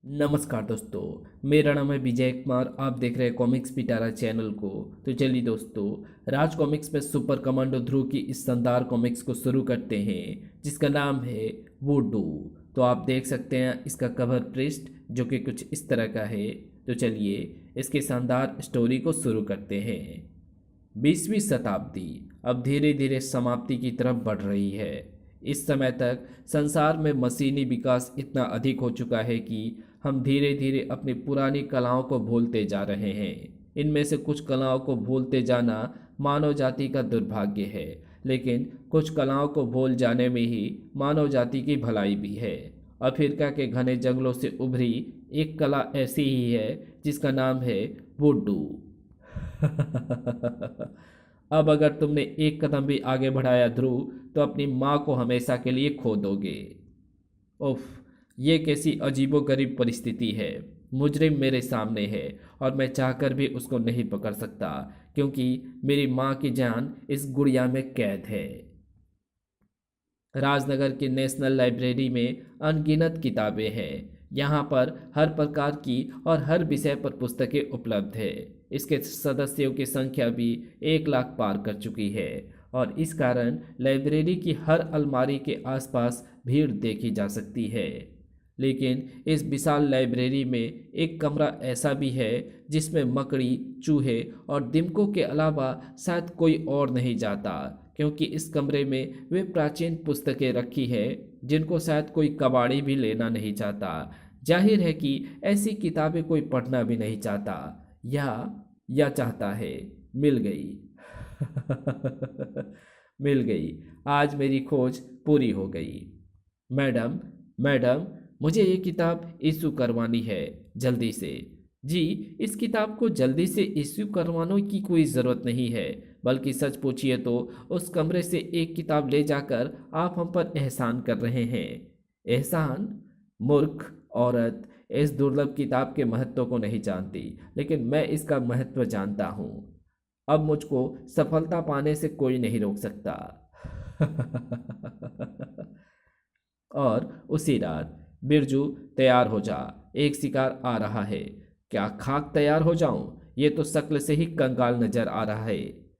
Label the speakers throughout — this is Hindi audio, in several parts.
Speaker 1: नमस्कार दोस्तों। मेरा नाम है विजय कुमार। आप देख रहे हैं कॉमिक्स पिटारा चैनल को। तो चलिए दोस्तों, राज कॉमिक्स में सुपर कमांडो ध्रुव की इस शानदार कॉमिक्स को शुरू करते हैं, जिसका नाम है वुडू। तो आप देख सकते हैं इसका कवर पृष्ठ जो कि कुछ इस तरह का है। तो चलिए इसके शानदार स्टोरी को शुरू करते हैं। 20वीं शताब्दी अब धीरे धीरे समाप्ति की तरफ बढ़ रही है। इस समय तक संसार में मशीनी विकास इतना अधिक हो चुका है कि हम धीरे धीरे अपनी पुरानी कलाओं को भूलते जा रहे हैं। इनमें से कुछ कलाओं को भूलते जाना मानव जाति का दुर्भाग्य है, लेकिन कुछ कलाओं को भूल जाने में ही मानव जाति की भलाई भी है। अफ्रीका के घने जंगलों से उभरी एक कला ऐसी ही है जिसका नाम है वुडू। अब अगर तुमने एक कदम भी आगे बढ़ाया ध्रुव, तो अपनी माँ को हमेशा के लिए खो दोगे। उफ, ये कैसी अजीबोगरीब परिस्थिति है। मुजरिम मेरे सामने है और मैं चाहकर भी उसको नहीं पकड़ सकता, क्योंकि मेरी माँ की जान इस गुड़िया में कैद है। राजनगर की नेशनल लाइब्रेरी में अनगिनत किताबें हैं। यहाँ पर हर प्रकार की और हर विषय पर पुस्तकें उपलब्ध है। इसके सदस्यों की संख्या भी 1 लाख पार कर चुकी है, और इस कारण लाइब्रेरी की हर अलमारी के आसपास भीड़ देखी जा सकती है। लेकिन इस विशाल लाइब्रेरी में एक कमरा ऐसा भी है जिसमें मकड़ी, चूहे और दिमकों के अलावा शायद कोई और नहीं जाता, क्योंकि इस कमरे में वे प्राचीन पुस्तकें रखी है जिनको शायद कोई कबाड़ी भी लेना नहीं चाहता। जाहिर है कि ऐसी किताबें कोई पढ़ना भी नहीं चाहता, या चाहता है। मिल गई। मिल गई। आज मेरी खोज पूरी हो गई। मैडम, मैडम, मुझे ये किताब इशू करवानी है, जल्दी से। जी, इस किताब को जल्दी से इश्यू करवाने की कोई ज़रूरत नहीं है, बल्कि सच पूछिए तो उस कमरे से एक किताब ले जाकर आप हम पर एहसान कर रहे हैं। एहसान? मूर्ख औरत इस दुर्लभ किताब के महत्व को नहीं जानती, लेकिन मैं इसका महत्व जानता हूँ। अब मुझको सफलता पाने से कोई नहीं रोक सकता। और उसी रात, बिरजू तैयार हो जा, एक शिकार आ रहा है। क्या खाक तैयार हो जाऊं? ये तो शक्ल से ही कंगाल नजर आ रहा है।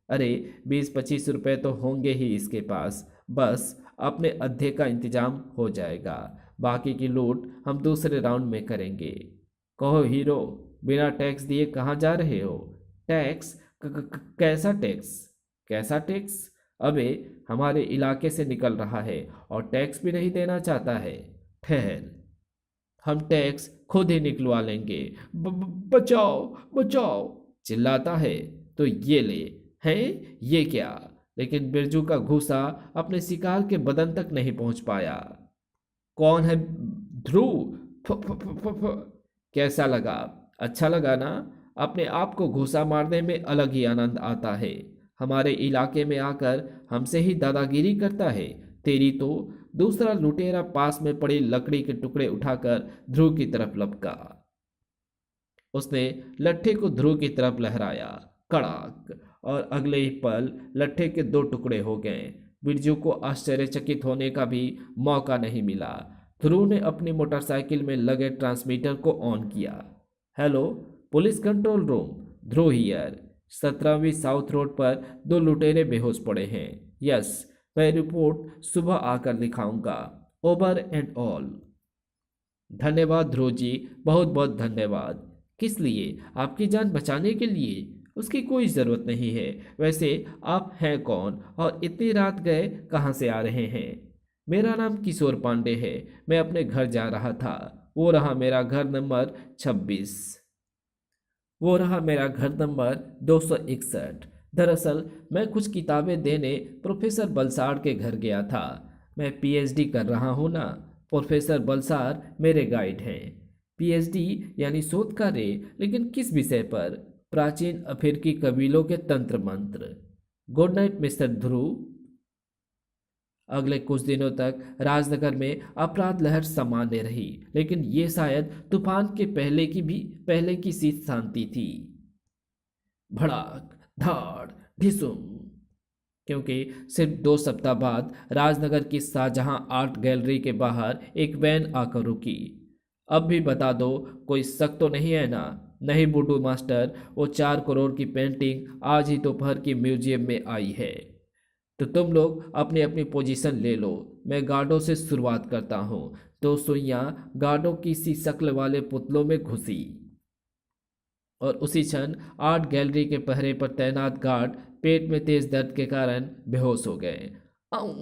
Speaker 1: अरे, 20-25 रुपए तो होंगे ही इसके पास। बस अपने अद्धे का इंतजाम हो जाएगा, बाकी की लूट हम दूसरे राउंड में करेंगे। कहो हीरो, बिना टैक्स दिए कहाँ जा रहे हो? टैक्स? कैसा टैक्स? कैसा टैक्स? अबे, हमारे इलाके से निकल रहा है और टैक्स भी नहीं देना चाहता है। ठहर, हम टैक्स खुद ही निकलवा लेंगे। बचाओ, बचाओ, चिल्लाता है। तो ये ले। है? ये क्या? लेकिन बिरजू का घूंसा अपने शिकार के बदन तक नहीं पहुंच पाया। कौन है? ध्रुव। फ, फ, फ, फ, फ। कैसा लगा? अच्छा लगा ना? अपने आप को घूंसा मारने में अलग ही आनंद आता है। हमारे इलाके में आकर हमसे ही दादागिरी करता है। तेरी तो। दूसरा लुटेरा पास में पड़ी लकड़ी के टुकड़े उठाकर ध्रुव की तरफ लपका। उसने लट्ठे को ध्रुव की तरफ लहराया। कड़ाक! और अगले ही पल लट्ठे के 2 टुकड़े हो गए। बिरजू को आश्चर्यचकित होने का भी मौका नहीं मिला। ध्रुव ने अपनी मोटरसाइकिल में लगे ट्रांसमीटर को ऑन किया। Hello, police control room, Dhruv here. 17वीं साउथ रोड पर 2 लुटेरे बेहोश पड़े हैं। यस, मैं रिपोर्ट सुबह आकर लिखाऊंगा। Over and all. धन्यवाद ध्रुव जी, बहुत बहुत धन्यवाद। किस लिए? आपकी जान बचाने के लिए? उसकी कोई ज़रूरत नहीं है। वैसे आप हैं कौन और इतनी रात गए कहाँ से आ रहे हैं? मेरा नाम किशोर पांडे है। मैं अपने घर जा रहा था। वो रहा मेरा घर नंबर 26। वो रहा मेरा घर नंबर 261। दरअसल मैं कुछ किताबें देने प्रोफेसर बलसाड़ के घर गया था। मैं पीएचडी कर रहा हूँ ना। प्रोफेसर बलसाड़ मेरे गाइड हैं। पीएचडी यानी शोध कार्य, लेकिन किस विषय पर? प्राचीन अफ्रीकी कबीलों के तंत्र मंत्र। गुड नाइट मिस्टर ध्रुव। अगले कुछ दिनों तक राजनगर में अपराध लहर सामान्य रही, लेकिन ये शायद तूफान के पहले की सी शांति थी। भड़ाक, धाड़, ढिसुम। क्योंकि सिर्फ 2 सप्ताह बाद राजनगर की शाहजहां आर्ट गैलरी के बाहर एक वैन आकर रुकी। अब भी बता दो, कोई शक तो नहीं है ना? नहीं बूडू मास्टर, वो 4 करोड़ की पेंटिंग आज ही दोपहर की म्यूजियम में आई है। तो तुम लोग अपनी अपनी पोजीशन ले लो, मैं गार्डों से शुरुआत करता हूँ। तो सुइयाँ गार्डों की सी शक्ल वाले पुतलों में घुसी और उसी क्षण आर्ट गैलरी के पहरे पर तैनात गार्ड पेट में तेज दर्द के कारण बेहोश हो गए। आऊ!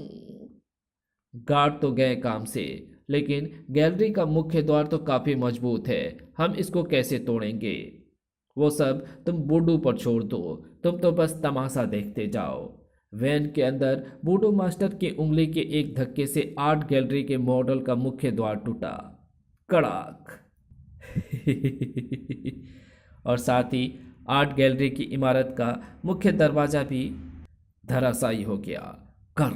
Speaker 1: गार्ड तो गए काम से, लेकिन गैलरी का मुख्य द्वार तो काफी मजबूत है, हम इसको कैसे तोड़ेंगे? वो सब तुम बूडू पर छोड़ दो, तुम तो बस तमाशा देखते जाओ। वैन के अंदर बूडू मास्टर की उंगली के एक धक्के से आर्ट गैलरी के मॉडल का मुख्य द्वार टूटा, कड़ाक। और साथ ही आर्ट गैलरी की इमारत का मुख्य दरवाजा भी धराशायी हो गया। कर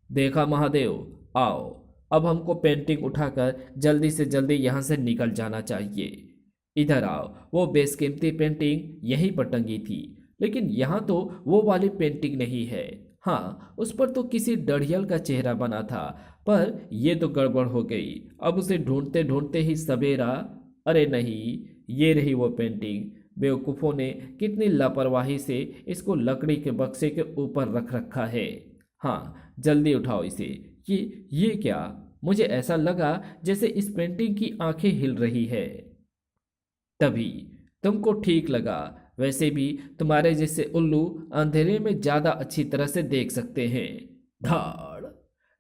Speaker 1: देखा महादेव, आओ अब हमको पेंटिंग उठाकर जल्दी से जल्दी यहाँ से निकल जाना चाहिए। इधर आओ, वो बेशकीमती पेंटिंग यहीं पर टंगी थी, लेकिन यहाँ तो वो वाली पेंटिंग नहीं है। हाँ, उस पर तो किसी डढ़ियल का चेहरा बना था, पर ये तो गड़बड़ हो गई। अब उसे ढूंढते ढूंढते ही सवेरा। अरे नहीं, ये रही वो पेंटिंग। बेवकूफ़ों ने कितनी लापरवाही से इसको लकड़ी के बक्से के ऊपर रख रखा है। हाँ, जल्दी उठाओ इसे। ये क्या? मुझे ऐसा लगा जैसे इस पेंटिंग की आंखें हिल रही है। तभी तुमको ठीक लगा। वैसे भी तुम्हारे जैसे उल्लू अंधेरे में ज्यादा अच्छी तरह से देख सकते हैं। धाड़!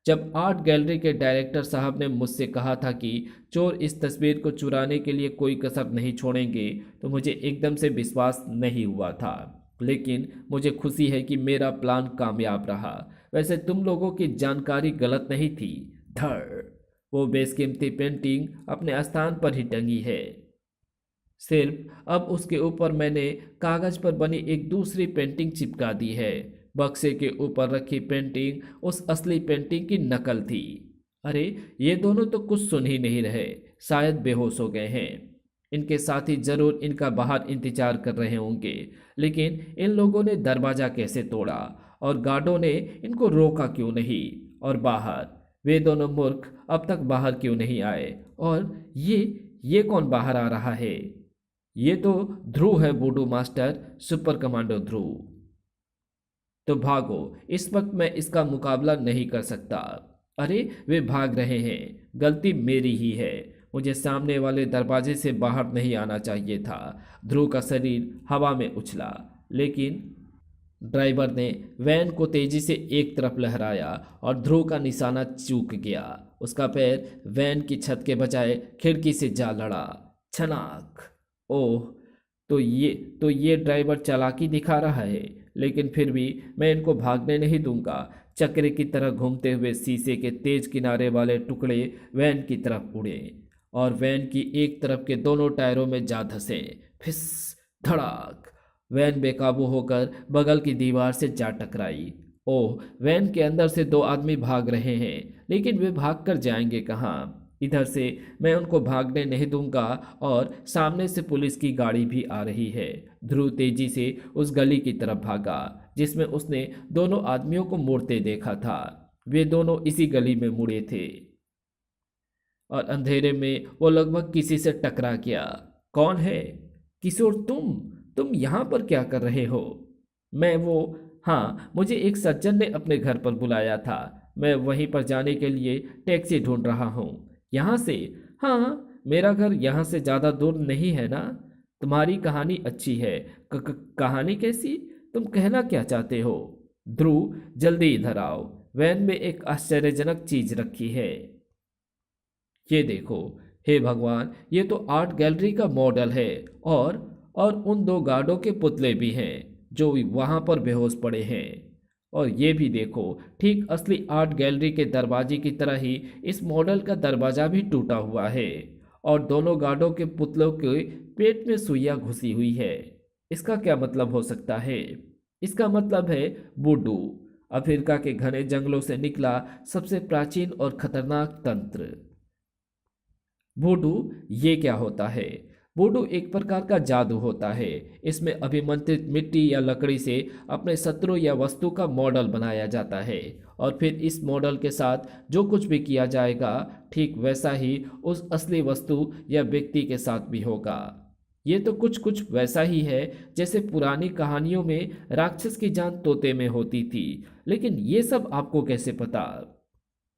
Speaker 1: जब आर्ट गैलरी के डायरेक्टर साहब ने मुझसे कहा था कि चोर इस तस्वीर को चुराने के लिए कोई कसर नहीं छोड़ेंगे, तो मुझे एकदम से विश्वास नहीं हुआ था। लेकिन मुझे खुशी है कि मेरा प्लान कामयाब रहा। वैसे तुम लोगों की जानकारी गलत नहीं थी। धड़! वो बेशकीमती पेंटिंग अपने स्थान पर ही टंगी है। सिर्फ अब उसके ऊपर मैंने कागज पर बनी एक दूसरी पेंटिंग चिपका दी है। बक्से के ऊपर रखी पेंटिंग उस असली पेंटिंग की नकल थी। अरे, ये दोनों तो कुछ सुन ही नहीं रहे, शायद बेहोश हो गए हैं। इनके साथी जरूर इनका बाहर इंतजार कर रहे होंगे, लेकिन इन लोगों ने दरवाजा कैसे तोड़ा और गार्डों ने इनको रोका क्यों नहीं? और बाहर वे दोनों मूर्ख अब तक बाहर क्यों नहीं आए? और ये कौन बाहर आ रहा है? ये तो ध्रुव है बूडू मास्टर, सुपर कमांडो ध्रुव। तो भागो, इस वक्त मैं इसका मुकाबला नहीं कर सकता। अरे, वे भाग रहे हैं, गलती मेरी ही है। मुझे सामने वाले दरवाजे से बाहर नहीं आना चाहिए था। ध्रुव का शरीर हवा में उछला, लेकिन ड्राइवर ने वैन को तेजी से एक तरफ लहराया और ध्रुव का निशाना चूक गया। उसका पैर वैन की छत के बजाय खिड़की से जा लड़ा। छनाक! ओह, तो ये ड्राइवर चालाकी दिखा रहा है, लेकिन फिर भी मैं इनको भागने नहीं दूंगा। चक्रे की तरह घूमते हुए शीशे के तेज किनारे वाले टुकड़े वैन की तरफ उड़े और वैन की एक तरफ के दोनों टायरों में जा धंसे। फिस! धड़ाक! वैन बेकाबू होकर बगल की दीवार से जा टकराई। ओह, वैन के अंदर से 2 आदमी भाग रहे हैं, लेकिन वे भाग कर जाएंगे कहाँ? इधर से मैं उनको भागने नहीं दूंगा और सामने से पुलिस की गाड़ी भी आ रही है। ध्रुव तेजी से उस गली की तरफ भागा जिसमें उसने दोनों आदमियों को मुड़ते देखा था। वे दोनों इसी गली में मुड़े थे और अंधेरे में वो लगभग किसी से टकरा गया। कौन है? किशोर, तुम यहाँ पर क्या कर रहे हो? मैं वो हाँ, मुझे एक सज्जन ने अपने घर पर बुलाया था। मैं वहीं पर जाने के लिए टैक्सी ढूंढ रहा हूँ। यहाँ से? हाँ, मेरा घर यहाँ से ज़्यादा दूर नहीं है ना। तुम्हारी कहानी अच्छी है। कहानी कैसी? तुम कहना क्या चाहते हो? ध्रुव, जल्दी इधर आओ। वैन में एक आश्चर्यजनक चीज रखी है। ये देखो। हे भगवान, ये तो आर्ट गैलरी का मॉडल है और उन 2 गार्डों के पुतले भी हैं जो वहां पर बेहोश पड़े हैं। और ये भी देखो, ठीक असली आर्ट गैलरी के दरवाजे की तरह ही इस मॉडल का दरवाजा भी टूटा हुआ है और दोनों गार्डों के पुतलों के पेट में सुइयां घुसी हुई है। इसका क्या मतलब हो सकता है? इसका मतलब है वुडू, अफ्रीका के घने जंगलों से निकला सबसे प्राचीन और खतरनाक तंत्र। वुडू, ये क्या होता है? वुडू एक प्रकार का जादू होता है। इसमें अभिमंत्रित मिट्टी या लकड़ी से अपने शत्रु या वस्तु का मॉडल बनाया जाता है और फिर इस मॉडल के साथ जो कुछ भी किया जाएगा ठीक वैसा ही उस असली वस्तु या व्यक्ति के साथ भी होगा। ये तो कुछ कुछ वैसा ही है जैसे पुरानी कहानियों में राक्षस की जान तोते में होती थी। लेकिन ये सब आपको कैसे पता?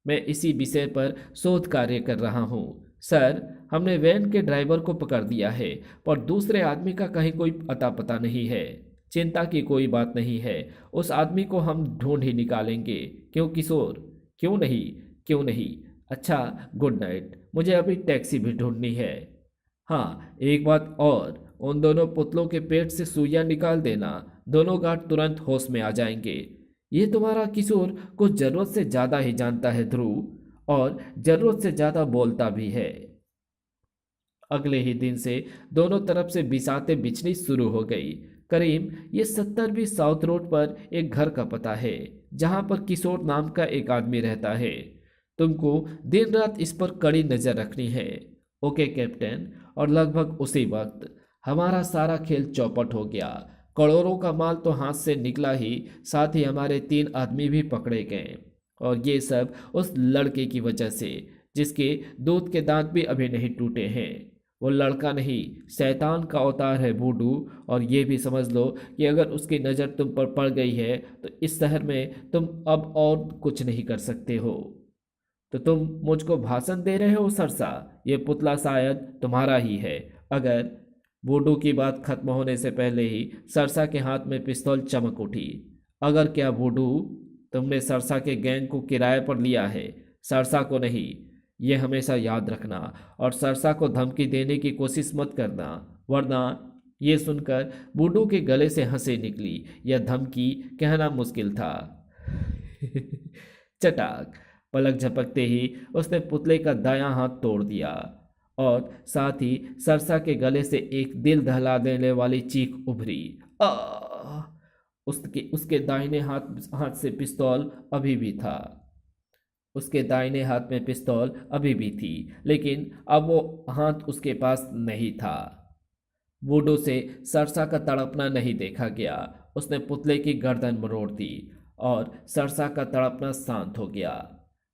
Speaker 1: मैं इसी विषय पर शोध कार्य कर रहा हूँ सर। हमने वैन के ड्राइवर को पकड़ दिया है पर दूसरे आदमी का कहीं कोई अता पता नहीं है। चिंता की कोई बात नहीं है, उस आदमी को हम ढूंढ ही निकालेंगे। क्यों किशोर? क्यों नहीं? क्यों नहीं? अच्छा, गुड नाइट। मुझे अभी टैक्सी भी ढूंढनी है। हाँ, एक बात और, उन दोनों पुतलों के पेट से सुइयां निकाल देना। दोनों गार्ड तुरंत होश में आ जाएंगे। ये तुम्हारा किशोर कुछ जरूरत से ज्यादा ही जानता है ध्रुव, और जरूरत से ज्यादा बोलता भी है। अगले ही दिन से दोनों तरफ से बिसाते बिछनी शुरू हो गई। करीम, ये 70वीं साउथ रोड पर एक घर का पता है जहां पर किशोर नाम का एक आदमी रहता है। तुमको दिन रात इस पर कड़ी नजर रखनी है। Okay captain. और लगभग उसी वक्त हमारा सारा खेल चौपट हो गया। करोड़ों का माल तो हाथ से निकला ही, साथ ही हमारे 3 आदमी भी पकड़े गए। और ये सब उस लड़के की वजह से जिसके दूध के दांत भी अभी नहीं टूटे हैं। वो लड़का नहीं, शैतान का अवतार है वुडू। और ये भी समझ लो कि अगर उसकी नज़र तुम पर पड़ गई है तो इस शहर में तुम अब और कुछ नहीं कर सकते हो। तो तुम मुझको भाषण दे रहे हो सरसा? ये पुतला शायद तुम्हारा ही है। अगर वुडू की बात खत्म होने से पहले ही सरसा के हाथ में पिस्तौल चमक उठी। अगर क्या वुडू, तुमने सरसा के गैंग को किराए पर लिया है, सरसा को नहीं। ये हमेशा याद रखना, और सरसा को धमकी देने की कोशिश मत करना, वरना। ये सुनकर वुडू के गले से हंसी निकली। यह धमकी कहना मुश्किल था। चटाक, पलक झपकते ही उसने पुतले का दायां हाथ तोड़ दिया और साथ ही सरसा के गले से एक दिल दहला देने वाली चीख उभरी। आ! उसके दाहिने हाथ हाथ से पिस्तौल अभी भी था। उसके दाहिने हाथ में पिस्तौल अभी भी थी, लेकिन अब वो हाथ उसके पास नहीं था। वुडू से सरसा का तड़पना नहीं देखा गया। उसने पुतले की गर्दन मरोड़ दी और सरसा का तड़पना शांत हो गया।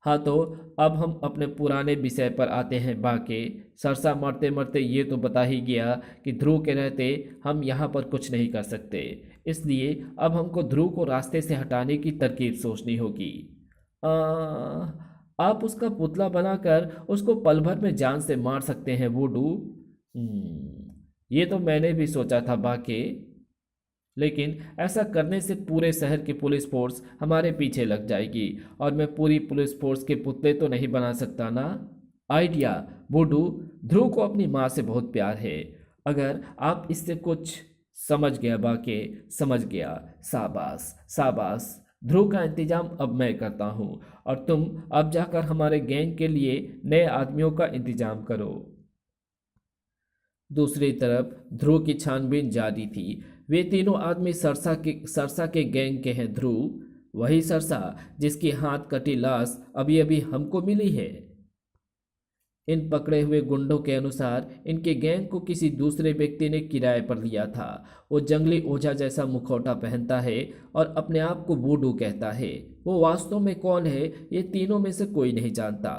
Speaker 1: हाँ, तो अब हम अपने पुराने विषय पर आते हैं बाके। सरसा मरते मरते ये तो बता ही गया कि ध्रुव के रहते हम यहाँ पर कुछ नहीं कर सकते। इसलिए अब हमको ध्रुव को रास्ते से हटाने की तरकीब सोचनी होगी। आप उसका पुतला बनाकर उसको पल भर में जान से मार सकते हैं वुडू। ये तो मैंने भी सोचा था बाके, लेकिन ऐसा करने से पूरे शहर की पुलिस फोर्स हमारे पीछे लग जाएगी और मैं पूरी पुलिस फोर्स के पुतले तो नहीं बना सकता ना। आइडिया वुडू, ध्रुव को अपनी माँ से बहुत प्यार है। अगर आप इससे कुछ समझ गया बाके, समझ गया। शाबाश शाबाश। ध्रुव का इंतजाम अब मैं करता हूँ और तुम अब जाकर हमारे गैंग के लिए नए आदमियों का इंतजाम करो। दूसरी तरफ ध्रुव की छानबीन जारी थी। वे तीनों आदमी सरसा के गैंग के हैं ध्रुव, वही सरसा जिसकी हाथ कटी लाश अभी अभी हमको मिली है। इन पकड़े हुए गुंडों के अनुसार इनके गैंग को किसी दूसरे व्यक्ति ने किराए पर लिया था। वो जंगली ओझा जैसा मुखौटा पहनता है और अपने आप को वुडू कहता है। वो वास्तव में कौन है ये तीनों में से कोई नहीं जानता।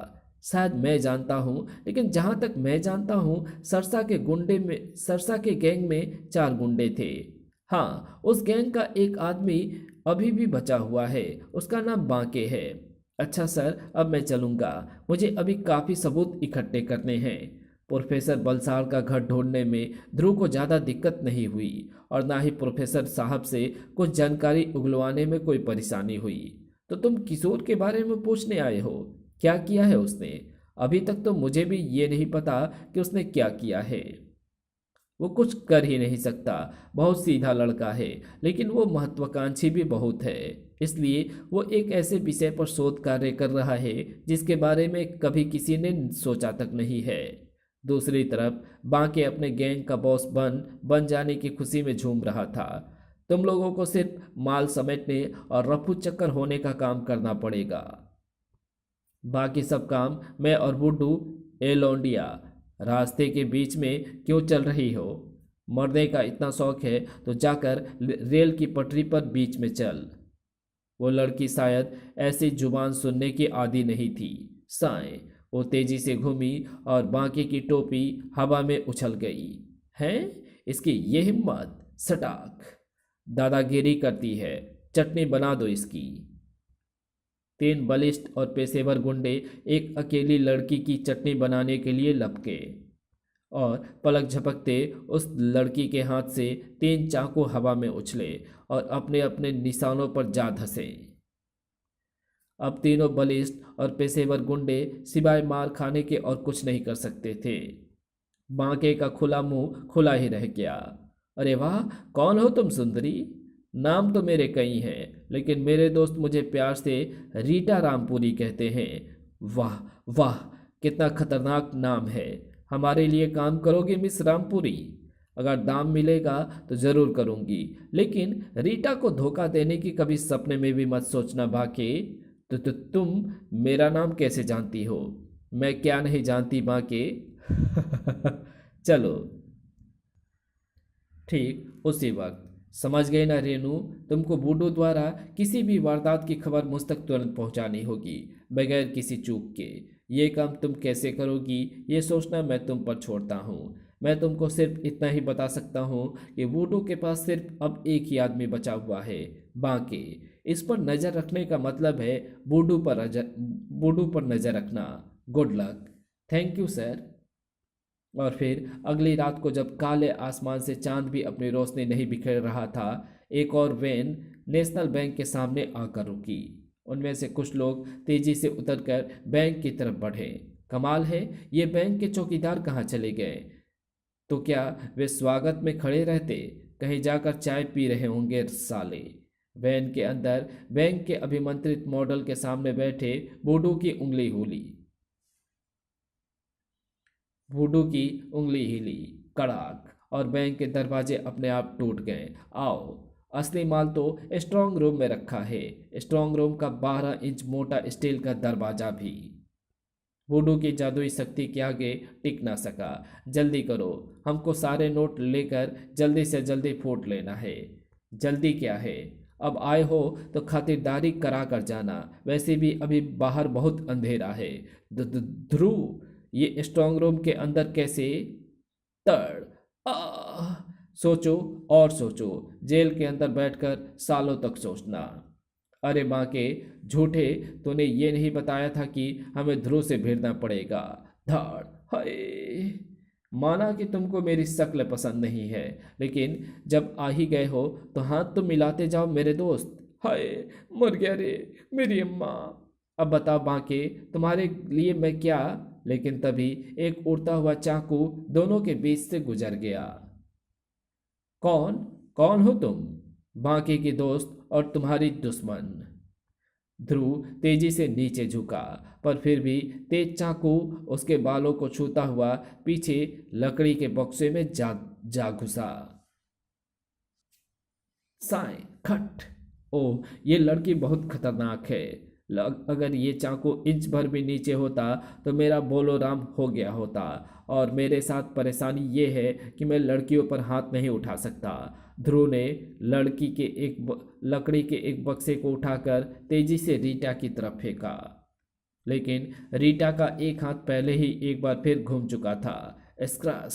Speaker 1: शायद मैं जानता हूँ, लेकिन जहाँ तक मैं जानता हूँ सरसा के गैंग में 4 गुंडे थे। हाँ, उस गैंग का एक आदमी अभी भी बचा हुआ है, उसका नाम बांके है। अच्छा सर, अब मैं चलूँगा, मुझे अभी काफ़ी सबूत इकट्ठे करने हैं। प्रोफेसर बलसार का घर ढूंढने में ध्रुव को ज़्यादा दिक्कत नहीं हुई और ना ही प्रोफेसर साहब से कुछ जानकारी उगलवाने में कोई परेशानी हुई। तो तुम किशोर के बारे में पूछने आए हो? क्या किया है उसने? अभी तक तो मुझे भी ये नहीं पता कि उसने क्या किया है। वो कुछ कर ही नहीं सकता, बहुत सीधा लड़का है, लेकिन वो महत्वाकांक्षी भी बहुत है। इसलिए वो एक ऐसे विषय पर शोध कार्य कर रहा है जिसके बारे में कभी किसी ने सोचा तक नहीं है। दूसरी तरफ बांके अपने गैंग का बॉस बन जाने की खुशी में झूम रहा था। तुम लोगों को सिर्फ माल समेटने और रफू चक्कर होने का काम करना पड़ेगा। बाकी सब काम मैं और वुडू, ए लौंडिया, रास्ते के बीच में क्यों चल रही हो? मरने का इतना शौक है तो जाकर रेल की पटरी पर बीच में चल। वो लड़की शायद ऐसी जुबान सुनने की आदी नहीं थी। साएं वो तेजी से घूमी और बाकी की टोपी हवा में उछल गई। हैं? इसकी ये हिम्मत! सटाक! दादागिरी करती है। चटनी बना दो इसकी। 3 बलिष्ठ और पेशेवर गुंडे एक अकेली लड़की की चटनी बनाने के लिए लपके और पलक झपकते उस लड़की के हाथ से 3 चाकू हवा में उछले और अपने अपने निशानों पर जा धंसे। अब तीनों बलिष्ठ और पेशेवर गुंडे सिवाय मार खाने के और कुछ नहीं कर सकते थे। बांके का खुला मुंह खुला ही रह गया। अरे वाह, कौन हो तुम सुंदरी? नाम तो मेरे कई हैं, लेकिन मेरे दोस्त मुझे प्यार से रीटा रामपुरी कहते हैं। वाह वाह, कितना खतरनाक नाम है। हमारे लिए काम करोगे मिस रामपुरी? अगर दाम मिलेगा तो ज़रूर करूँगी, लेकिन रीटा को धोखा देने की कभी सपने में भी मत सोचना बाके। तो तुम मेरा नाम कैसे जानती हो? मैं क्या नहीं जानती बाके? चलो। ठीक उसी वक्त समझ गए ना रेनू, तुमको बूडू द्वारा किसी भी वारदात की खबर मुझ तक तुरंत पहुंचानी होगी, बगैर किसी चूक के। ये काम तुम कैसे करोगी ये सोचना मैं तुम पर छोड़ता हूँ। मैं तुमको सिर्फ इतना ही बता सकता हूँ कि वुडू के पास सिर्फ अब एक ही आदमी बचा हुआ है, बाकी। इस पर नज़र रखने का मतलब है वुडू पर नज़र रखना। Good luck. Thank you sir. और फिर अगली रात को जब काले आसमान से चांद भी अपनी रोशनी नहीं बिखेर रहा था, एक और वैन नेशनल बैंक के सामने आकर रुकी। उनमें से कुछ लोग तेजी से उतरकर बैंक की तरफ बढ़े। कमाल है, ये बैंक के चौकीदार कहाँ चले गए? तो क्या वे स्वागत में खड़े रहते? कहीं जाकर चाय पी रहे होंगे साले। वैन के अंदर बैंक के अभिमंत्रित मॉडल के सामने बैठे बूडू की उंगली हुली। वुडू की उंगली हिली कड़ाक और बैंक के दरवाजे अपने आप टूट गए। आओ, असली माल तो स्ट्रांग रूम में रखा है। स्ट्रांग रूम का 12 इंच मोटा स्टील का दरवाजा भी वुडू की जादुई शक्ति के आगे टिक ना सका। जल्दी करो, हमको सारे नोट लेकर जल्दी से जल्दी फूट लेना है। जल्दी क्या है, अब आए हो तो खातिरदारी करा कर जाना, वैसे भी अभी बाहर बहुत अंधेरा है। ध्रुव, ये स्ट्रांग रूम के अंदर कैसे? तड़ आ सोचो और सोचो, जेल के अंदर बैठकर सालों तक सोचना। अरे माँ के झूठे, तूने ये नहीं बताया था कि हमें ध्रुव से भिड़ना पड़ेगा। धाड़ हाय। माना कि तुमको मेरी शक्ल पसंद नहीं है, लेकिन जब आ ही गए हो तो हाथ तो मिलाते जाओ मेरे दोस्त। हाय, मर गया रे मेरी अम्मा। अब बताओ बाके, तुम्हारे लिए मैं क्या? लेकिन तभी एक उड़ता हुआ चाकू दोनों के बीच से गुजर गया। कौन कौन हो तुम? बाकी की दोस्त और तुम्हारी दुश्मन। ध्रुव तेजी से नीचे झुका, पर फिर भी तेज चाकू उसके बालों को छूता हुआ पीछे लकड़ी के बक्से में जा घुसा। साए खट। ओह, ये लड़की बहुत खतरनाक है। अगर ये चाकू इंच भर भी नीचे होता तो मेरा बोलो राम हो गया होता। और मेरे साथ परेशानी ये है कि मैं लड़कियों पर हाथ नहीं उठा सकता। ध्रुव ने लकड़ी के एक बक्से को उठाकर तेजी से रीटा की तरफ फेंका, लेकिन रीटा का एक हाथ पहले ही एक बार फिर घूम चुका था। स्क्रैच।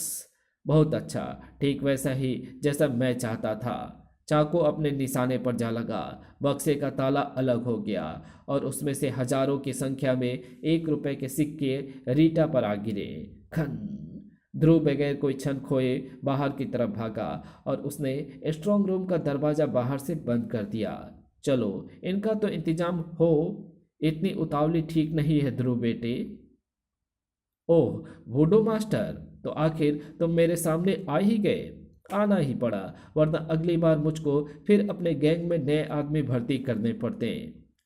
Speaker 1: बहुत अच्छा, ठीक वैसा ही जैसा मैं चाहता था। चाकू अपने निशाने पर जा लगा। बक्से का ताला अलग हो गया और उसमें से हजारों की संख्या में 1 रुपए के सिक्के रीटा पर आ गिरे। खन। ध्रुव बगैर कोई क्षण खोए बाहर की तरफ भागा और उसने स्ट्रांग रूम का दरवाजा बाहर से बंद कर दिया। चलो, इनका तो इंतजाम हो। इतनी उतावली ठीक नहीं है ध्रुव बेटे। ओह वुडू मास्टर, तो आखिर तुम मेरे सामने आ ही गए। आना ही पड़ा, वरना अगली बार मुझको फिर अपने गैंग में नए आदमी भर्ती करने पड़ते।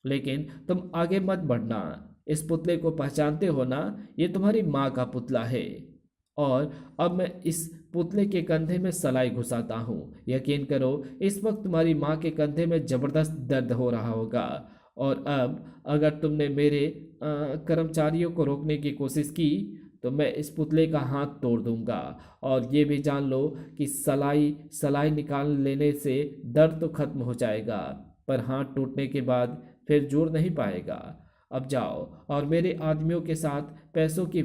Speaker 1: लेकिन तुम आगे मत बढ़ना। इस पुतले को पहचानते हो ना? ये तुम्हारी माँ का पुतला है और अब मैं इस पुतले के कंधे में सलाई घुसाता हूँ। यकीन करो, इस वक्त तुम्हारी माँ के कंधे में ज़बरदस्त दर्द हो रहा होगा। और अब अगर तुमने मेरे कर्मचारियों को रोकने की कोशिश की तो मैं इस पुतले का हाथ तोड़ दूंगा। और ये भी जान लो कि सलाई सलाई निकाल लेने से दर्द तो खत्म हो जाएगा, पर हाथ टूटने के बाद फिर जुड़ नहीं पाएगा। अब जाओ और मेरे आदमियों के साथ पैसों को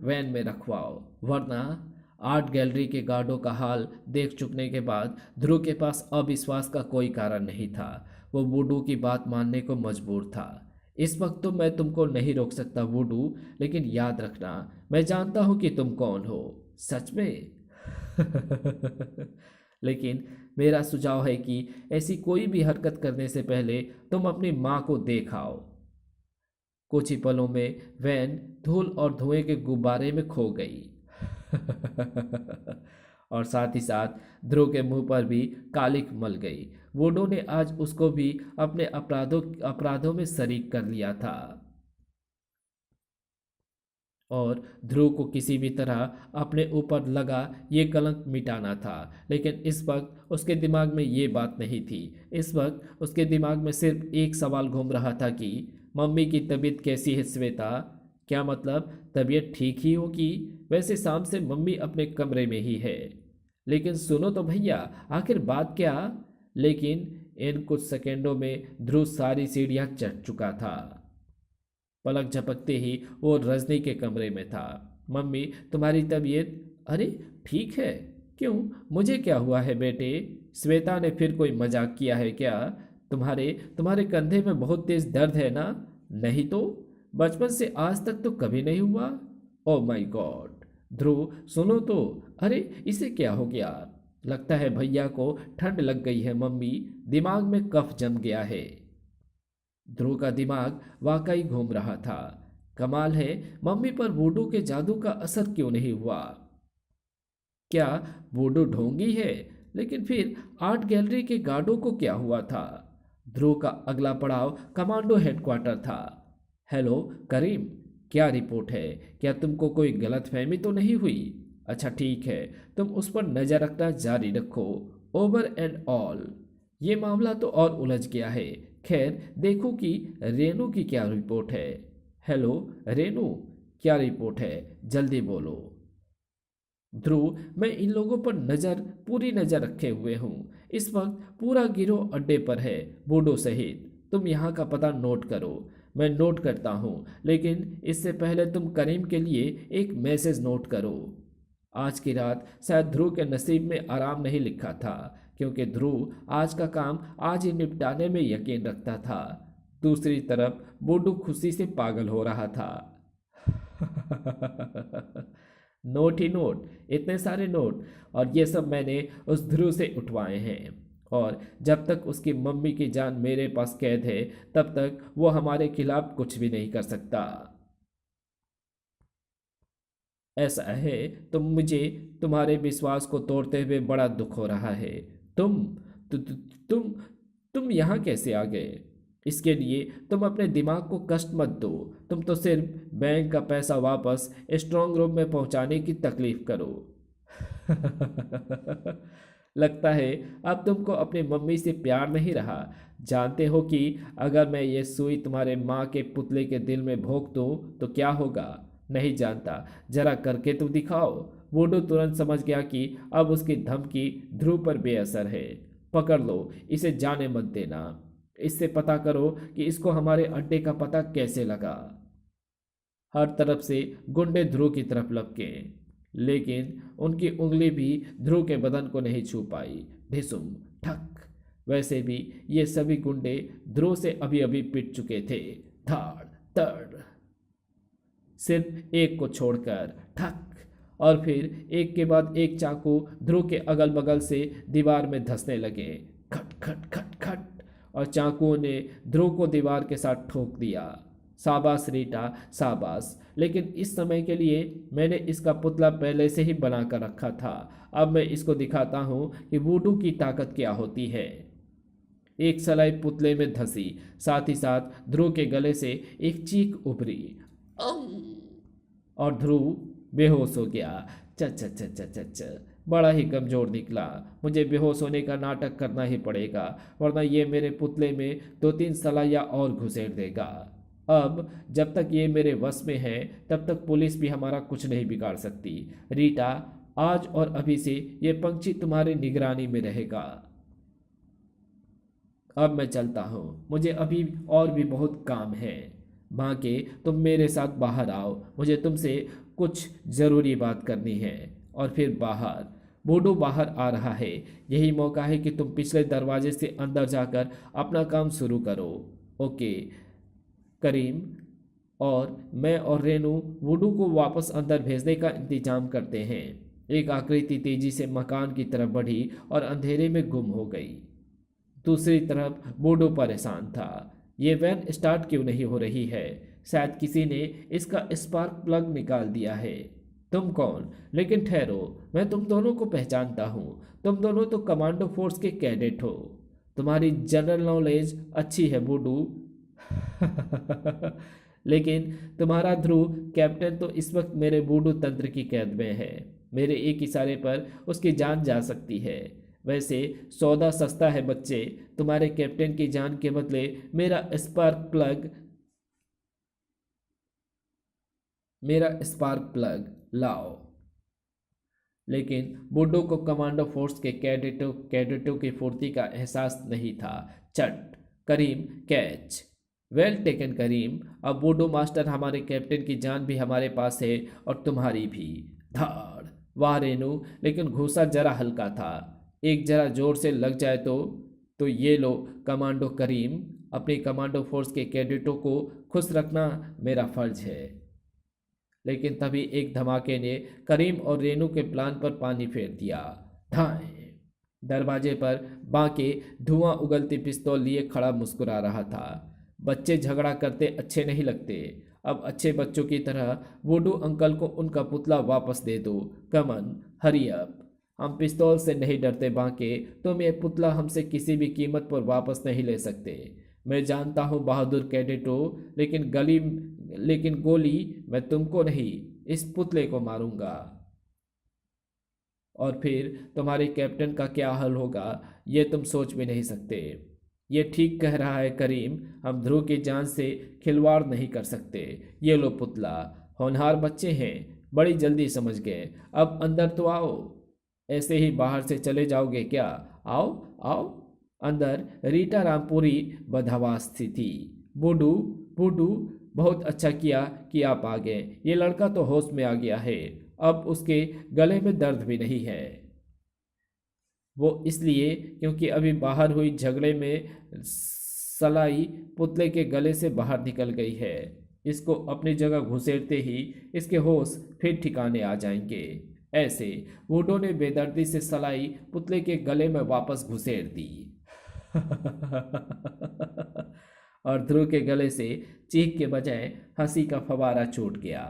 Speaker 1: वैन में रखवाओ, वरना आर्ट गैलरी के गार्डों का हाल देख चुकने के बाद ध्रुव के पास अविश्वास का कोई कारण नहीं था। वो वुडू की बात मानने को मजबूर था। इस वक्त तो मैं तुमको नहीं रोक सकता वुडू, लेकिन याद रखना, मैं जानता हूं कि तुम कौन हो। सच में? लेकिन मेरा सुझाव है कि ऐसी कोई भी हरकत करने से पहले तुम अपनी माँ को देखाओ। कुछ ही पलों में वैन धूल और धुएं के गुब्बारे में खो गई। और साथ ही साथ ध्रुव के मुंह पर भी कालिक मल गई। वुडो ने आज उसको भी अपने अपराधों में शरीक कर लिया था और ध्रुव को किसी भी तरह अपने ऊपर लगा ये कलंक मिटाना था। लेकिन इस वक्त उसके दिमाग में ये बात नहीं थी। इस वक्त उसके दिमाग में सिर्फ एक सवाल घूम रहा था कि मम्मी की तबीयत कैसी है श्वेता? क्या मतलब तबीयत ठीक ही होगी? वैसे शाम से मम्मी अपने कमरे में ही है। लेकिन सुनो तो भैया, आखिर बात क्या? लेकिन इन कुछ सेकंडों में ध्रुव सारी सीढ़ियां चढ़ चुका था। पलक झपकते ही वो रजनी के कमरे में था। मम्मी, तुम्हारी तबीयत? अरे ठीक है। क्यों, मुझे क्या हुआ है बेटे? श्वेता ने फिर कोई मजाक किया है क्या? तुम्हारे तुम्हारे कंधे में बहुत तेज दर्द है ना? नहीं तो बचपन से आज तक तो कभी नहीं हुआ। Oh my God! ध्रुव सुनो तो। अरे इसे क्या हो गया? लगता है भैया को ठंड लग गई है मम्मी, दिमाग में कफ जम गया है। ध्रुव का दिमाग वाकई घूम रहा था। कमाल है, मम्मी पर वुडू के जादू का असर क्यों नहीं हुआ? क्या वुडू ढोंगी है? लेकिन फिर आर्ट गैलरी के गार्डों को क्या हुआ था? ध्रुव का अगला पड़ाव कमांडो हेडक्वार्टर था। हेलो करीम, क्या रिपोर्ट है? क्या तुमको कोई गलतफहमी तो नहीं हुई? अच्छा ठीक है, तुम उस पर नजर रखना जारी रखो। ओवर एंड ऑल ये मामला तो और उलझ गया है। खैर देखो कि रेनू की क्या रिपोर्ट है। हेलो रेनू, क्या रिपोर्ट है? जल्दी बोलो। ध्रुव, मैं इन लोगों पर पूरी नजर रखे हुए हूँ। इस वक्त पूरा गिरोह अड्डे पर है, बूडो सहित। तुम यहाँ का पता नोट करो। मैं नोट करता हूँ, लेकिन इससे पहले तुम करीम के लिए एक मैसेज नोट करो। आज की रात शायद ध्रुव के नसीब में आराम नहीं लिखा था, क्योंकि ध्रुव आज का काम आज ही निपटाने में यकीन रखता था। दूसरी तरफ बूडू खुशी से पागल हो रहा था। नोट ही नोट, इतने सारे नोट, और ये सब मैंने उस ध्रुव से उठवाए हैं। और जब तक उसकी मम्मी की जान मेरे पास कैद है, तब तक वो हमारे खिलाफ कुछ भी नहीं कर सकता। ऐसा है तो मुझे तुम्हारे विश्वास को तोड़ते हुए बड़ा दुख हो रहा है। तुम तु, तु, तुम तुम यहाँ कैसे आ गए? इसके लिए तुम अपने दिमाग को कष्ट मत दो। तुम तो सिर्फ बैंक का पैसा वापस स्ट्रांग रूम में पहुंचाने की तकलीफ करो। लगता है अब तुमको अपनी मम्मी से प्यार नहीं रहा। जानते हो कि अगर मैं ये सुई तुम्हारे माँ के पुतले के दिल में भोंक दूँ तो क्या होगा? नहीं जानता, जरा करके तो दिखाओ। वुडू तुरंत समझ गया कि अब उसकी धमकी ध्रुव पर बेअसर है। पकड़ लो, इसे जाने मत देना। इससे पता करो कि इसको हमारे अड्डे का पता कैसे लगा। हर तरफ से गुंडे ध्रुव की तरफ लपके, लेकिन उनकी उंगली भी ध्रुव के बदन को नहीं छू पाई। धिसुम, ठक। वैसे भी ये सभी गुंडे ध्रुव से अभी अभी पिट चुके थे। धाड़ तड़, सिर्फ एक को छोड़कर। ठक, और फिर एक के बाद एक चाकू ध्रुव के अगल बगल से दीवार में धंसने लगे। खट खट खट खट, और चाकुओं ने ध्रुव को दीवार के साथ ठोक दिया। शाबाश रीटा, शाबाश। लेकिन इस समय के लिए मैंने इसका पुतला पहले से ही बना कर रखा था। अब मैं इसको दिखाता हूँ कि वुडू की ताकत क्या होती है। एक सलाई पुतले में धंसी, साथ ही साथ ध्रुव के गले से एक चीख उभरी। और ध्रुव बेहोश हो गया। च च च च च च, बड़ा ही कमजोर निकला। मुझे बेहोश होने का नाटक करना ही पड़ेगा, वरना ये मेरे पुतले में 2-3 सलाइयाँ और घुसेड़ देगा। अब जब तक ये मेरे वश में है तब तक पुलिस भी हमारा कुछ नहीं बिगाड़ सकती। रीटा, आज और अभी से ये पंछी तुम्हारी निगरानी में रहेगा। अब मैं चलता हूँ, मुझे अभी और भी बहुत काम है। बांके, तुम मेरे साथ बाहर आओ, मुझे तुमसे कुछ ज़रूरी बात करनी है। और फिर बाहर, बूडू बाहर आ रहा है। यही मौका है कि तुम पिछले दरवाजे से अंदर जाकर अपना काम शुरू करो। ओके। करीम और मैं और रेनू वुडू को वापस अंदर भेजने का इंतजाम करते हैं। एक आकृति तेजी से मकान की तरफ बढ़ी और अंधेरे में गुम हो गई। दूसरी तरफ बूडू परेशान था। ये वैन स्टार्ट क्यों नहीं हो रही है? शायद किसी ने इसका स्पार्क प्लग निकाल दिया है। तुम कौन? लेकिन ठहरो, मैं तुम दोनों को पहचानता हूँ। तुम दोनों तो कमांडो फोर्स के कैडेट हो। तुम्हारी जनरल नॉलेज अच्छी है बूडू। लेकिन तुम्हारा ध्रुव कैप्टन तो इस वक्त मेरे बूडू तंत्र की कैद में है। मेरे एक इशारे पर उसकी जान जा सकती है। वैसे सौदा सस्ता है बच्चे, तुम्हारे कैप्टन की जान के बदले मेरा स्पार्क प्लग लाओ। लेकिन बूडो को कमांडो फोर्स के कैडेटों की फुर्ती का एहसास नहीं था। चट। करीम, कैच। वेल टेकन करीम। अब बूडो मास्टर, हमारे कैप्टन की जान भी हमारे पास है और तुम्हारी भी। धाड़। वाह रेनू, लेकिन घूसा जरा हल्का था। एक जरा जोर से लग जाए तो ये लो कमांडो करीम, अपनी कमांडो फोर्स के कैडेटों को खुश रखना मेरा फर्ज है। लेकिन तभी एक धमाके ने करीम और रेनू के प्लान पर पानी फेर दिया। धाएं। दरवाजे पर बांके धुआं उगलती पिस्तौल लिए खड़ा मुस्कुरा रहा था। बच्चे झगड़ा करते अच्छे नहीं लगते। अब अच्छे बच्चों की तरह वुडू अंकल को उनका पुतला वापस दे दो। कमन, हरी अप। हम पिस्तौल से नहीं डरते बांके, तुम ये पुतला हमसे किसी भी कीमत पर वापस नहीं ले सकते। मैं जानता हूँ बहादुर कैडेटो, लेकिन गोली मैं तुमको नहीं, इस पुतले को मारूंगा। और फिर तुम्हारे कैप्टन का क्या हाल होगा, ये तुम सोच भी नहीं सकते। ये ठीक कह रहा है करीम, हम ध्रुव की जान से खिलवाड़ नहीं कर सकते। ये लो पुतला। होनहार बच्चे हैं, बड़ी जल्दी समझ गए। अब अंदर तो आओ। ऐसे ही बाहर से चले जाओगे क्या? आओ आओ। अंदर रीटा रामपुरी बदहवास थी। बूडू, बूडू, बहुत अच्छा किया कि आप आ गए। ये लड़का तो होश में आ गया है। अब उसके गले में दर्द भी नहीं है। वो इसलिए क्योंकि अभी बाहर हुई झगड़े में सलाई पुतले के गले से बाहर निकल गई है। इसको अपनी जगह घुसेड़ते ही इसके होश फिर ठिकाने आ जाएंगे। ऐसे वुडो ने बेदर्दी से सलाई पुतले के गले में वापस घुसेड़ दी। और ध्रुव के गले से चीख के बजाय हंसी का फवारा छूट गया।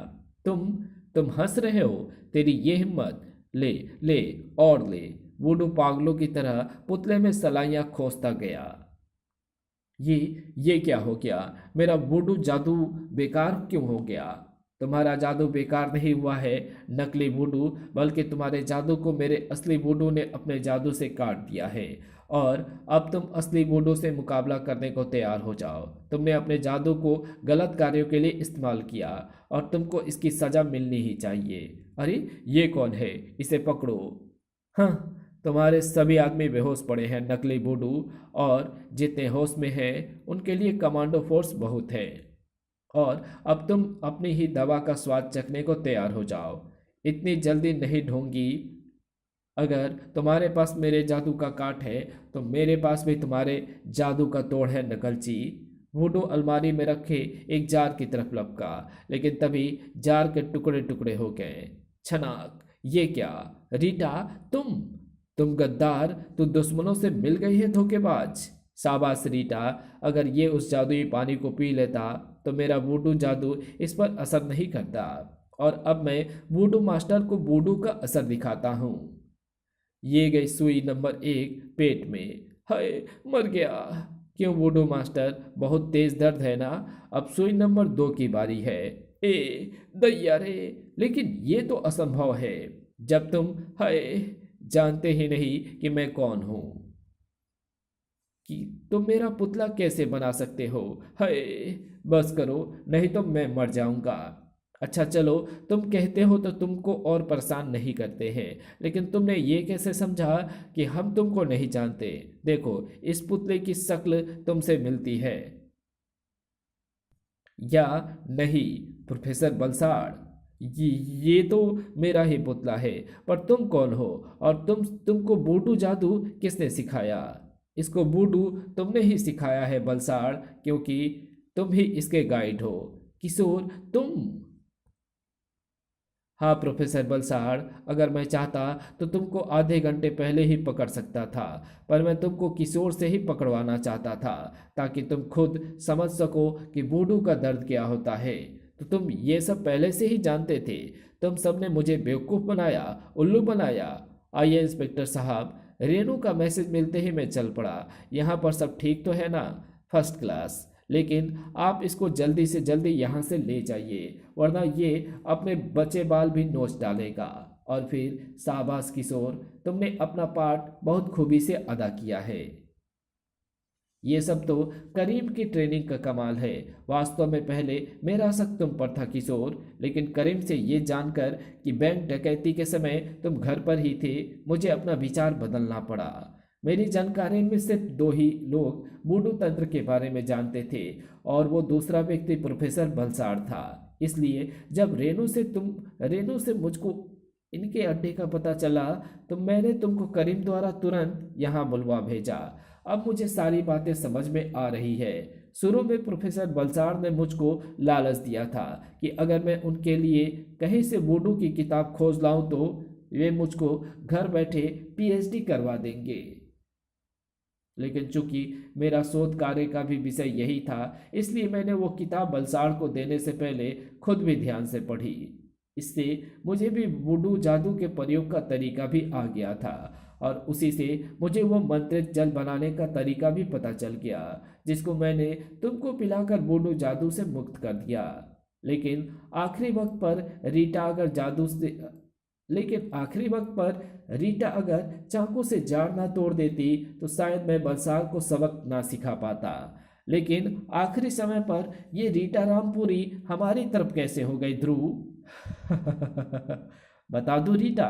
Speaker 1: तुम हंस रहे हो? तेरी ये हिम्मत! ले ले और ले। वुडू पागलों की तरह पुतले में सलाइयां खोसता गया। ये क्या हो गया? मेरा वुडू जादू बेकार क्यों हो गया? तुम्हारा जादू बेकार नहीं हुआ है नकली वुडू, बल्कि तुम्हारे जादू को मेरे असली वुडू ने अपने जादू से काट दिया है। और अब तुम असली वुडू से मुकाबला करने को तैयार हो जाओ। तुमने अपने जादू को गलत कार्यों के लिए इस्तेमाल किया और तुमको इसकी सजा मिलनी ही चाहिए। अरे ये कौन है? इसे पकड़ो। हाँ, तुम्हारे सभी आदमी बेहोश पड़े हैं नकली वुडू, और जितने होश में हैं उनके लिए कमांडो फोर्स बहुत है। और अब तुम अपनी ही दवा का स्वाद चखने को तैयार हो जाओ। इतनी जल्दी नहीं ढूंढूंगी। अगर तुम्हारे पास मेरे जादू का काट है तो मेरे पास भी तुम्हारे जादू का तोड़ है नकलची। वुडू अलमारी में रखे एक जार की तरफ लपका, लेकिन तभी जार के टुकड़े टुकड़े हो गए। छनाक। ये क्या? रीटा, तुम गद्दार! तू दुश्मनों से मिल गई है धोखेबाज। शाबाश रीटा, अगर ये उस जादुई पानी को पी लेता तो मेरा वुडू जादू इस पर असर नहीं करता। और अब मैं वुडू मास्टर को वुडू का असर दिखाता हूँ। ये गई सुई नंबर 1 पेट में। हाय, मर गया। क्यों वुडू मास्टर, बहुत तेज दर्द है ना? अब सुई नंबर 2 की बारी है। ए दैया रे, लेकिन ये तो असंभव है जब तुम, हाय, जानते ही नहीं कि मैं कौन हूँ। कि तुम मेरा पुतला कैसे बना सकते हो? हाय, बस करो, नहीं तो मैं मर जाऊंगा। अच्छा चलो, तुम कहते हो तो तुमको और परेशान नहीं करते हैं, लेकिन तुमने ये कैसे समझा कि हम तुमको नहीं जानते? देखो, इस पुतले की शक्ल तुमसे मिलती है या नहीं प्रोफेसर बलसाड़? ये ये तो मेरा ही पुतला है। पर तुम कौन हो? और तुमको बूडू जादू किसने सिखाया? इसको बूडू तुमने ही सिखाया है बलसाड़, क्योंकि तुम ही इसके गाइड हो। किशोर, तुम? हाँ प्रोफेसर बलसाड़, अगर मैं चाहता तो तुमको आधे घंटे पहले ही पकड़ सकता था, पर मैं तुमको किशोर से ही पकड़वाना चाहता था, ताकि तुम खुद समझ सको कि बूडू का दर्द क्या होता है। तो तुम ये सब पहले से ही जानते थे? तुम सबने मुझे बेवकूफ़ बनाया, उल्लू बनाया। आइए इंस्पेक्टर साहब, रेनू का मैसेज मिलते ही मैं चल पड़ा। यहाँ पर सब ठीक तो है ना? First class. लेकिन आप इसको जल्दी से जल्दी यहाँ से ले जाइए, वरना ये अपने बचे बाल भी नोच डालेगा। और फिर शाबाश किशोर, तुमने अपना पार्ट बहुत खूबी से अदा किया है। ये सब तो करीम की ट्रेनिंग का कमाल है। वास्तव में पहले मेरा शक तुम पर था किशोर, लेकिन करीम से ये जानकर कि बैंक डकैती के समय तुम घर पर ही थे, मुझे अपना विचार बदलना पड़ा। मेरी जानकारी में सिर्फ दो ही लोग बूडू तंत्र के बारे में जानते थे, और वो दूसरा व्यक्ति प्रोफेसर बलसाड़ था। इसलिए जब रेनू से मुझको इनके अड्डे का पता चला, तो मैंने तुमको करीम द्वारा तुरंत यहाँ बुलवा भेजा। अब मुझे सारी बातें समझ में आ रही है। शुरू में प्रोफेसर बलसाड़ ने मुझको लालच दिया था कि अगर मैं उनके लिए कहीं से वुडू की किताब खोज लाऊं तो वे मुझको घर बैठे पीएचडी करवा देंगे। लेकिन चूंकि मेरा शोध कार्य का भी विषय यही था, इसलिए मैंने वो किताब बलसाड़ को देने से पहले खुद भी ध्यान से पढ़ी। इससे मुझे भी वुडू जादू के प्रयोग का तरीका भी आ गया था, और उसी से मुझे वो मंत्रित जल बनाने का तरीका भी पता चल गया, जिसको मैंने तुमको पिलाकर वुडू जादू से मुक्त कर दिया। लेकिन आखिरी वक्त पर रीटा अगर जादू से लेकिन आखिरी वक्त पर रीटा अगर चाकू से जाड़ ना तोड़ देती तो शायद मैं बलसाल को सबक ना सिखा पाता। लेकिन आखिरी समय पर ये रीटा रामपुरी हमारी तरफ कैसे हो गई ध्रुव? बता दो रीटा,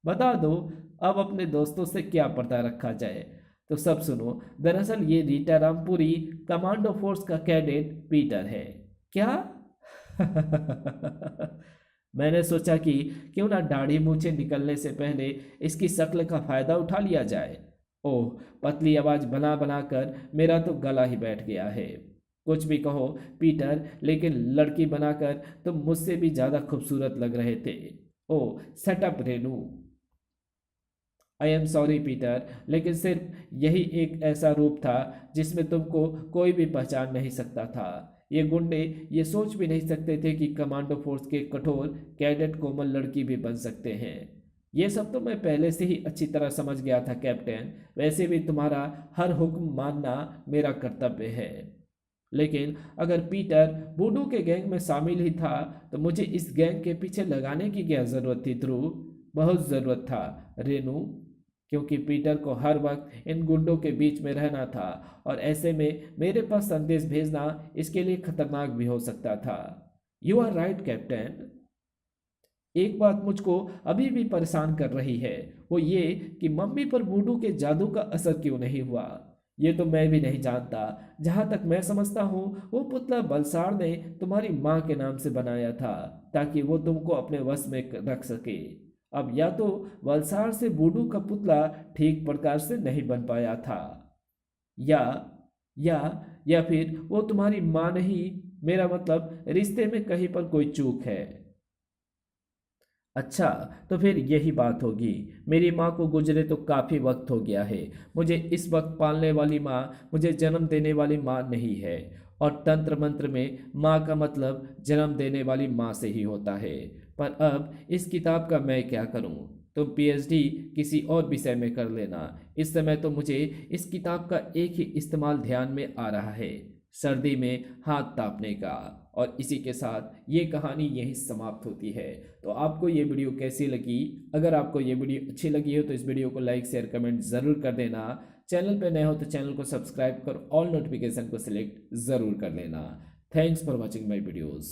Speaker 1: बता दो। अब अपने दोस्तों से क्या पता रखा जाए? तो सब सुनो, दरअसल ये रीटा रामपुरी कमांडो फोर्स का कैडेट पीटर है। क्या? मैंने सोचा कि क्यों ना दाढ़ी मूछें निकलने से पहले इसकी शक्ल का फायदा उठा लिया जाए। ओह, पतली आवाज बना बना कर मेरा तो गला ही बैठ गया है। कुछ भी कहो पीटर, लेकिन लड़की बनाकर तुम मुझसे भी ज्यादा खूबसूरत लग रहे थे। Oh shut up Renu. I am sorry Peter, लेकिन सिर्फ यही एक ऐसा रूप था जिसमें तुमको कोई भी पहचान नहीं सकता था। ये गुंडे ये सोच भी नहीं सकते थे कि कमांडो फोर्स के कठोर कैडेट कोमल लड़की भी बन सकते हैं। ये सब तो मैं पहले से ही अच्छी तरह समझ गया था कैप्टन। वैसे भी तुम्हारा हर हुक्म मानना मेरा कर्तव्य है। लेकिन अगर पीटर वुडू के गैंग में शामिल ही था, तो मुझे इस गैंग के पीछे लगाने की क्या जरूरत थी ध्रुव? बहुत जरूरत था रेनू, क्योंकि पीटर को हर वक्त इन गुंडों के बीच में रहना था, और ऐसे में मेरे पास संदेश भेजना इसके लिए खतरनाक भी हो सकता था। You are right captain. एक बात मुझको अभी भी परेशान कर रही है, वो ये कि मम्मी पर वुडू के जादू का असर क्यों नहीं हुआ। ये तो मैं भी नहीं जानता। जहां तक मैं समझता हूँ, वो पुतला बलसाड़ ने तुम्हारी माँ के नाम से बनाया था, ताकि वो तुमको अपने वश में रख सके। अब या तो वलसाड़ से वुडू का पुतला ठीक प्रकार से नहीं बन पाया था, या या या फिर वो तुम्हारी माँ नहीं, मेरा मतलब रिश्ते में कहीं पर कोई चूक है। अच्छा, तो फिर यही बात होगी। मेरी माँ को गुजरे तो काफ़ी वक्त हो गया है। मुझे इस वक्त पालने वाली माँ मुझे जन्म देने वाली माँ नहीं है, और तंत्र मंत्र में माँ का मतलब जन्म देने वाली माँ से ही होता है। पर अब इस किताब का मैं क्या करूँ? तुम पीएचडी किसी और विषय में कर लेना। इस समय तो मुझे इस किताब का एक ही इस्तेमाल ध्यान में आ रहा है, सर्दी में हाथ तापने का। और इसी के साथ ये कहानी यहीं समाप्त होती है। तो आपको ये वीडियो कैसी लगी? अगर आपको ये वीडियो अच्छी लगी हो तो इस वीडियो को लाइक शेयर कमेंट ज़रूर कर देना। चैनल पे नए हो तो चैनल को सब्सक्राइब कर ऑल नोटिफिकेशन को सिलेक्ट ज़रूर कर लेना। Thanks for watching my videos.